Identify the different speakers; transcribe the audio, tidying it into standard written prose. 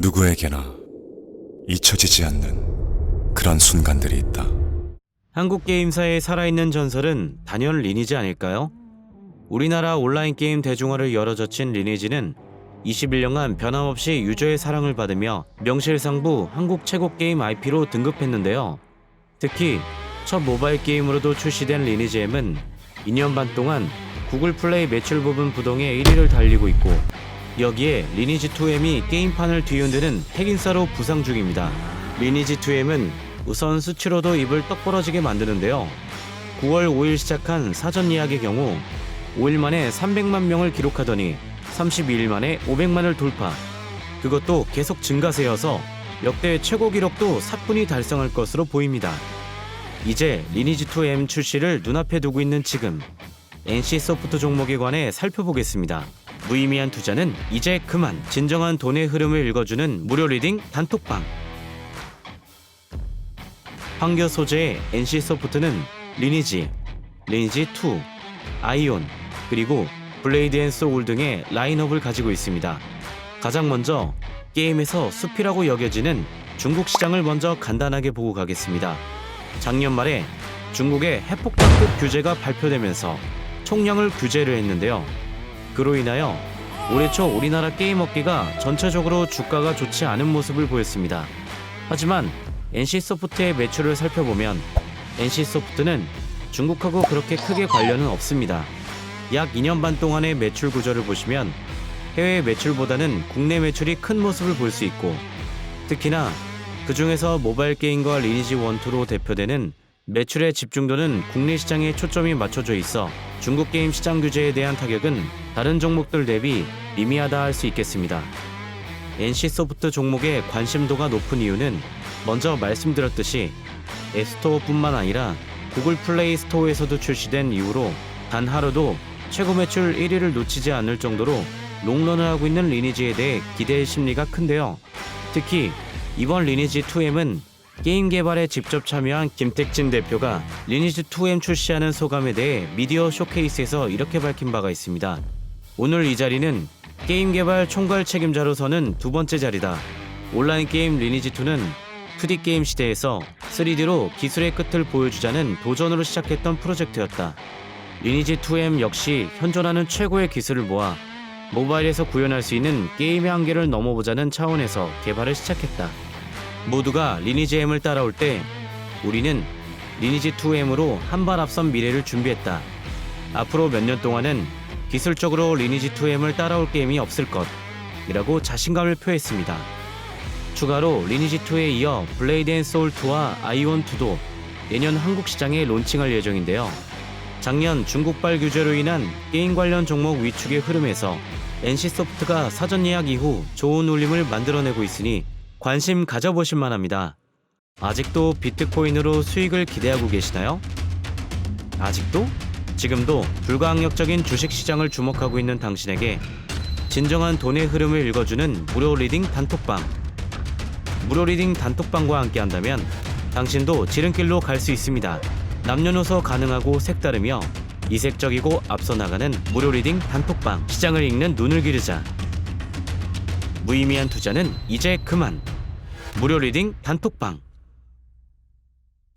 Speaker 1: 누구에게나 잊혀지지 않는 그런 순간들이 있다.
Speaker 2: 한국 게임사의 살아있는 전설은 단연 리니지 아닐까요? 우리나라 온라인 게임 대중화를 열어젖힌 리니지는 21년간 변함없이 유저의 사랑을 받으며 명실상부 한국 최고 게임 IP로 등극했는데요. 특히 첫 모바일 게임으로도 출시된 리니지M은 2년 반 동안 구글 플레이 매출 부분 부동의 1위를 달리고 있고, 여기에 리니지2M이 게임판을 뒤흔드는 핵인싸로 부상 중입니다. 리니지2M은 우선 수치로도 입을 떡 벌어지게 만드는데요. 9월 5일 시작한 사전 예약의 경우 5일 만에 300만 명을 기록하더니 32일 만에 500만을 돌파. 그것도 계속 증가세여서 역대 최고 기록도 사뿐히 달성할 것으로 보입니다. 이제 리니지2M 출시를 눈앞에 두고 있는 지금, NC소프트 종목에 관해 살펴보겠습니다. 무의미한 투자는 이제 그만. 진정한 돈의 흐름을 읽어주는 무료 리딩 단톡방. 판교 소재의 NC소프트는 리니지, 리니지2, 아이온, 그리고 블레이드 앤 소울 등의 라인업을 가지고 있습니다. 가장 먼저 게임에서 숲이라고 여겨지는 중국 시장을 먼저 간단하게 보고 가겠습니다. 작년 말에 중국의 핵폭탄급 규제가 발표되면서 총량을 규제를 했는데요. 그로 인하여 올해 초 우리나라 게임 업계가 전체적으로 주가가 좋지 않은 모습을 보였습니다. 하지만 NC소프트의 매출을 살펴보면 NC소프트는 중국하고 그렇게 크게 관련은 없습니다. 약 2년 반 동안의 매출 구조를 보시면 해외 매출보다는 국내 매출이 큰 모습을 볼 수 있고, 특히나 그 중에서 모바일 게임과 리니지 1, 2로 대표되는 매출의 집중도는 국내 시장에 초점이 맞춰져 있어 중국 게임 시장 규제에 대한 타격은 다른 종목들 대비 미미하다 할 수 있겠습니다. NC소프트 종목의 관심도가 높은 이유는 먼저 말씀드렸듯이 앱스토어뿐만 아니라 구글 플레이 스토어에서도 출시된 이후로 단 하루도 최고 매출 1위를 놓치지 않을 정도로 롱런을 하고 있는 리니지에 대해 기대의 심리가 큰데요. 특히 이번 리니지2M은 게임 개발에 직접 참여한 김택진 대표가 리니지2M 출시하는 소감에 대해 미디어 쇼케이스에서 이렇게 밝힌 바가 있습니다. 오늘 이 자리는 게임 개발 총괄 책임자로 서는 두 번째 자리다. 온라인 게임 리니지2는 2D 게임 시대에서 3D로 기술의 끝을 보여주자는 도전으로 시작했던 프로젝트였다. 리니지2M 역시 현존하는 최고의 기술을 모아 모바일에서 구현할 수 있는 게임의 한계를 넘어보자는 차원에서 개발을 시작했다. 모두가 리니지 M을 따라올 때 우리는 리니지2M으로 한 발 앞선 미래를 준비했다. 앞으로 몇 년 동안은 기술적으로 리니지2M을 따라올 게임이 없을 것이라고 자신감을 표했습니다. 추가로 리니지2에 이어 블레이드 앤 소울 2와 아이온 2도 내년 한국 시장에 론칭할 예정인데요. 작년 중국발 규제로 인한 게임 관련 종목 위축의 흐름에서 NC소프트가 사전 예약 이후 좋은 울림을 만들어내고 있으니 관심 가져보실 만합니다. 아직도 비트코인으로 수익을 기대하고 계시나요? 아직도? 지금도 불가항력적인 주식시장을 주목하고 있는 당신에게 진정한 돈의 흐름을 읽어주는 무료 리딩 단톡방. 무료 리딩 단톡방과 함께한다면 당신도 지름길로 갈 수 있습니다. 남녀노소 가능하고 색다르며 이색적이고 앞서 나가는 무료 리딩 단톡방. 시장을 읽는 눈을 기르자. 무의미한 투자는 이제 그만. 무료 리딩 단톡방.